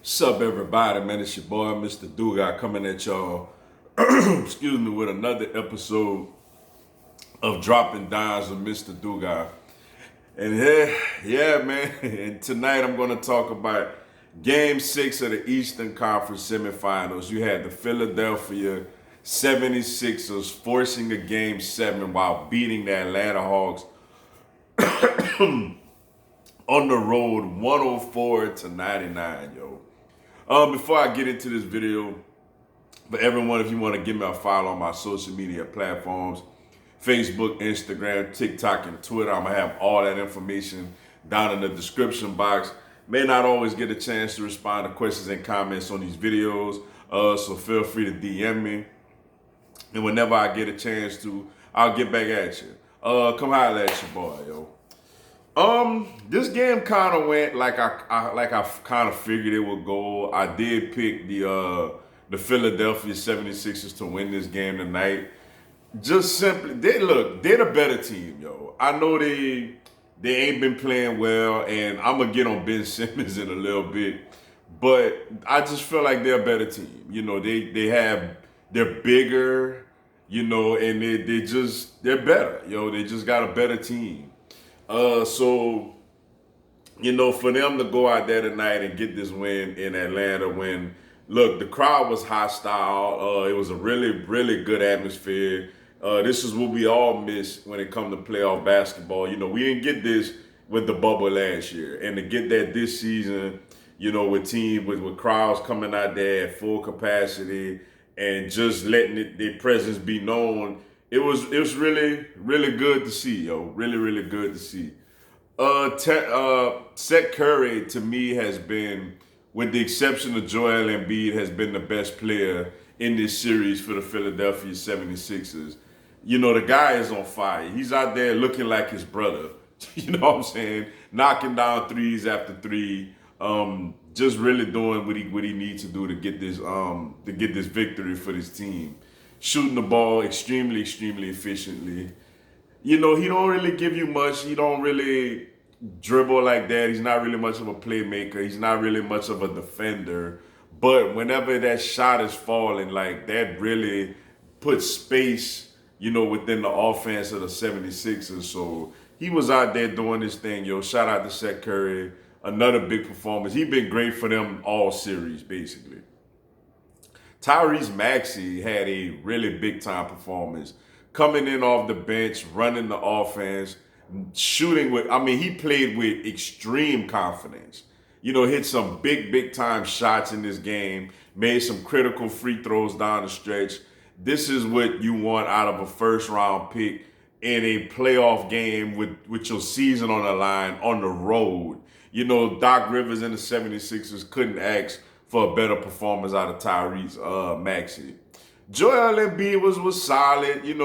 What's up, everybody? Man, it's your boy, Mr. Dugas, coming at y'all, excuse me, with another episode of Dropping Dimes with Mr. Dugas. And yeah, man, and tonight I'm going to talk about Game 6 of the Eastern Conference Semifinals. You had the Philadelphia 76ers forcing a Game 7 while beating the Atlanta Hawks on the road 104-99, yo. Before I get into this video, for everyone, if you want to give me a follow on my social media platforms, Facebook, Instagram, TikTok, and Twitter, I'm going to have all that information down in the description box. May not always get a chance to respond to questions and comments on these videos, so feel free to DM me. And whenever I get a chance to, I'll get back at you. Come holler at your boy, yo. This game kind of went like I kind of figured it would go. I did pick the Philadelphia 76ers to win this game tonight. Just simply, they're the better team, yo. I know they ain't been playing well, and I'm gonna get on Ben Simmons in a little bit, but I just feel like they're a better team. You know, they're bigger, you know, and they're better, yo. They just got a better team. So, you know, for them to go out there tonight and get this win in Atlanta when, look, the crowd was hostile. It was a really, really good atmosphere. This is what we all miss when it comes to playoff basketball. You know, we didn't get this with the bubble last year. And to get that this season, you know, with crowds coming out there at full capacity and just letting their presence be known, it was really, really good to see, yo. Really, really good to see. Seth Curry, to me, has been, with the exception of Joel Embiid, has been the best player in this series for the Philadelphia 76ers. You know, the guy is on fire. He's out there looking like his brother. You know what I'm saying? Knocking down threes after three. Just really doing what he needs to do to get this victory for this team. Shooting the ball extremely, extremely efficiently. You know, he don't really give you much. He don't really dribble like that. He's not really much of a playmaker. He's not really much of a defender. But whenever that shot is falling, like, that really puts space, you know, within the offense of the 76ers. So he was out there doing his thing, yo. Shout out to Seth Curry. Another big performance. He's been great for them all series, basically. Tyrese Maxey had a really big time performance, coming in off the bench, running the offense, shooting with, I mean, he played with extreme confidence. You know, hit some big time shots in this game, made some critical free throws down the stretch. This is what you want out of a first round pick in a playoff game with your season on the line on the road. You know, Doc Rivers and the 76ers couldn't ask for a better performance out of Tyrese Maxey. Joel Embiid was solid. He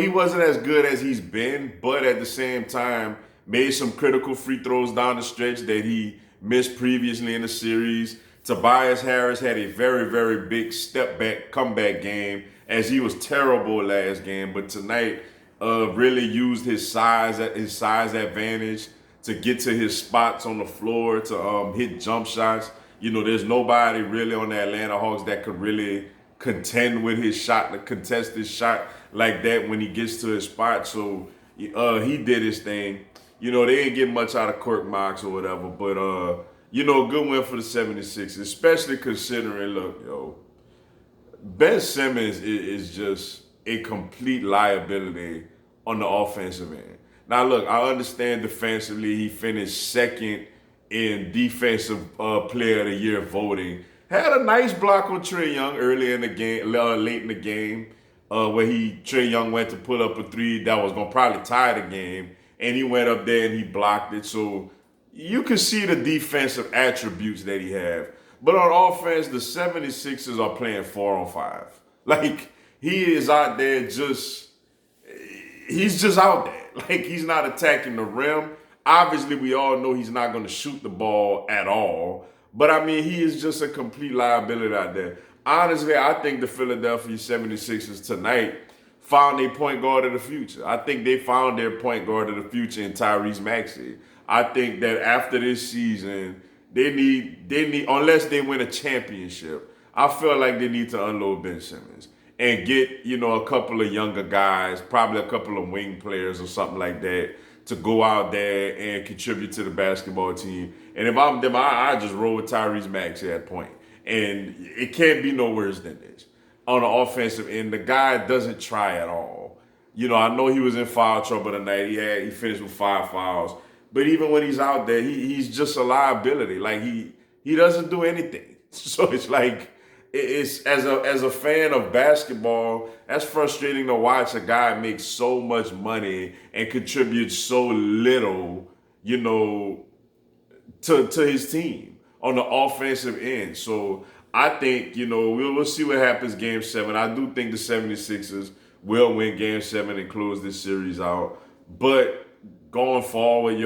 wasn't as good as he's been, but at the same time made some critical free throws down the stretch that he missed previously in the series. Tobias Harris had a very, very big step back comeback game, as he was terrible last game, but tonight really used his size advantage to get to his spots on the floor to hit jump shots. You know, there's nobody really on the Atlanta Hawks that could really contend with his shot, to contest his shot like that when he gets to his spot. So he did his thing. You know, they didn't get much out of Kirk Knox or whatever, but you know, good win for the 76ers, especially considering, look, yo, Ben Simmons is just a complete liability on the offensive end. Now, look, I understand defensively he finished second in defensive player of the year voting. Had a nice block on Trae Young early in the game, late in the game, where Trae Young went to put up a three that was gonna probably tie the game, and he went up there and he blocked it. So you can see the defensive attributes that he have. But on offense, the 76ers are playing 4-on-5. Like, he is out there he's just out there. Like, he's not attacking the rim. Obviously, we all know he's not going to shoot the ball at all. But, I mean, he is just a complete liability out there. Honestly, I think the Philadelphia 76ers tonight found a point guard of the future. I think they found their point guard of the future in Tyrese Maxey. I think that after this season, they need unless they win a championship. I feel like they need to unload Ben Simmons and get a couple of younger guys, probably a couple of wing players or something like that, to go out there and contribute to the basketball team. And if I'm them, I just roll with Tyrese Maxey at point. And it can't be no worse than this. On the offensive end, the guy doesn't try at all. I know he was in foul trouble tonight. He finished with 5 fouls. But even when he's out there, he's just a liability. Like he doesn't do anything. So it's like it's as a fan of basketball, that's frustrating to watch a guy make so much money and contribute so little, to his team on the offensive end. So I think, we'll see what happens game 7. I do think the 76ers will win game 7 and close this series out. But going forward,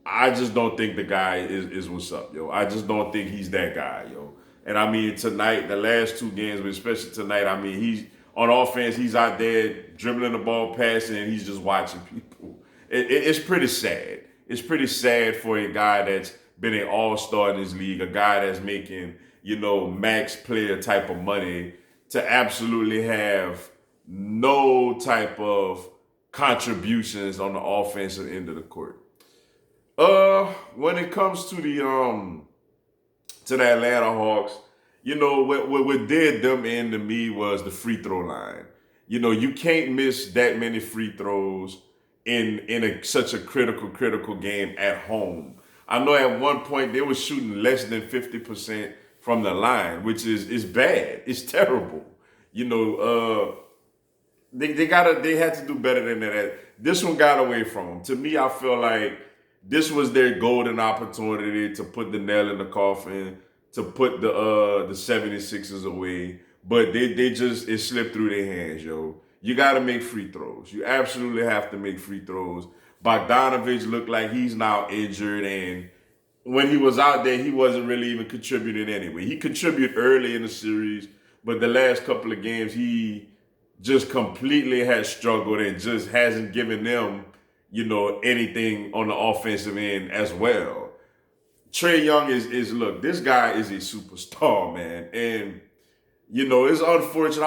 I just don't think the guy is what's up, yo. I just don't think he's that guy, yo. And I mean, tonight, the last 2 games, but especially tonight, I mean, he's on offense, he's out there dribbling the ball, passing, and he's just watching people. It's pretty sad. It's pretty sad for a guy that's been an all-star in this league, a guy that's making, max player type of money, to absolutely have no type of contributions on the offensive end of the court. When it comes to the Atlanta Hawks, what did them in to me was the free throw line. You can't miss that many free throws in such a critical game at home. I know at one point they were shooting less than 50% from the line, which is bad. It's terrible. They had to do better than that. This one got away from them. To me, I feel like this was their golden opportunity to put the nail in the coffin, to put the 76ers away. But it slipped through their hands, yo. You got to make free throws. You absolutely have to make free throws. Bogdanovich looked like he's now injured, and when he was out there, he wasn't really even contributing anyway. He contributed early in the series, but the last couple of games, he just completely has struggled and just hasn't given them, anything on the offensive end as well. Trae Young is look, this guy is a superstar, man. And, it's unfortunate.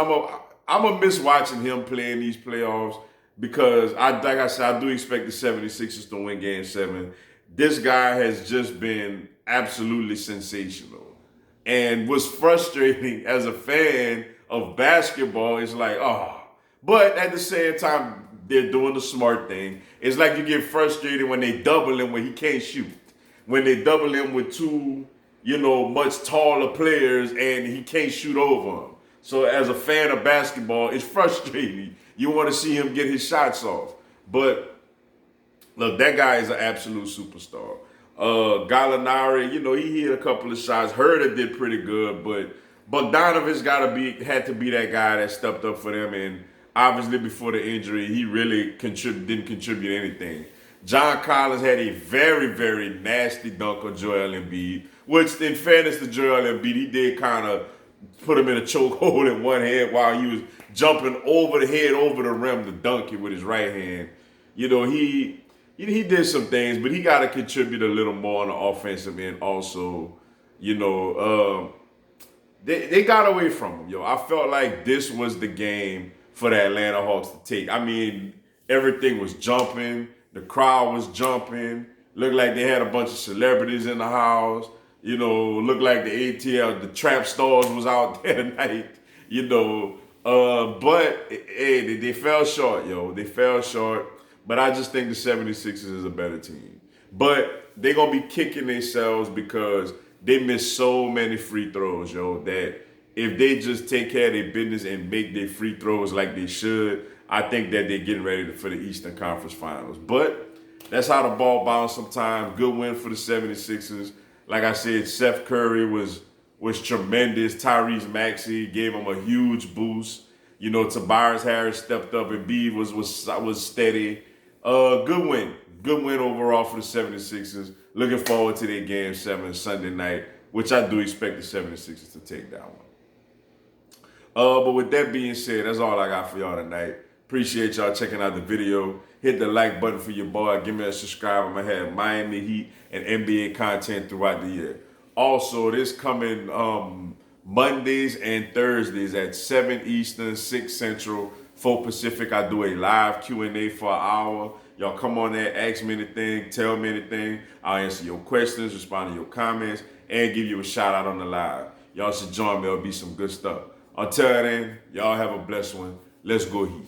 I'm going to miss watching him play in these playoffs because, like I said, I do expect the 76ers to win game 7. This guy has just been absolutely sensational. And what's frustrating as a fan of basketball is like, but at the same time, they're doing the smart thing. It's like you get frustrated when they double him when he can't shoot. When they double him with 2, much taller players and he can't shoot over them. So as a fan of basketball, it's frustrating. You want to see him get his shots off. But look, that guy is an absolute superstar. Gallinari, he hit a couple of shots. Herder did pretty good, but Bogdanovich had to be that guy that stepped up for them. And obviously before the injury, he really didn't contribute anything. John Collins had a very, very nasty dunk on Joel Embiid, which in fairness to Joel Embiid, he did kind of put him in a chokehold in one hand while he was jumping over the head, over the rim to dunk it with his right hand. He did some things, but he got to contribute a little more on the offensive end also. They got away from him, yo. I felt like this was the game for the Atlanta Hawks to take. I mean, everything was jumping. The crowd was jumping. Looked like they had a bunch of celebrities in the house. Looked like the ATL, the trap stars was out there tonight. But hey, they fell short, yo. They fell short. But I just think the 76ers is a better team. But they're going to be kicking themselves because they missed so many free throws, yo, that if they just take care of their business and make their free throws like they should, I think that they're getting ready for the Eastern Conference Finals. But that's how the ball bounced sometimes. Good win for the 76ers. Like I said, Seth Curry was tremendous. Tyrese Maxey gave him a huge boost. Tobias Harris stepped up and Embiid was steady. Good win. Good win overall for the 76ers. Looking forward to their game 7 Sunday night, which I do expect the 76ers to take that one. But with that being said, that's all I got for y'all tonight. Appreciate y'all checking out the video. Hit the like button for your boy. Give me a subscribe. I'm going to have Miami Heat and NBA content throughout the year. Also, this coming Mondays and Thursdays at 7 Eastern, 6 Central, 4 Pacific, I do a live Q&A for an hour. Y'all come on there, ask me anything, tell me anything. I'll answer your questions, respond to your comments, and give you a shout out on the live. Y'all should join me. It'll be some good stuff. Until then, y'all have a blessed one. Let's go Heat.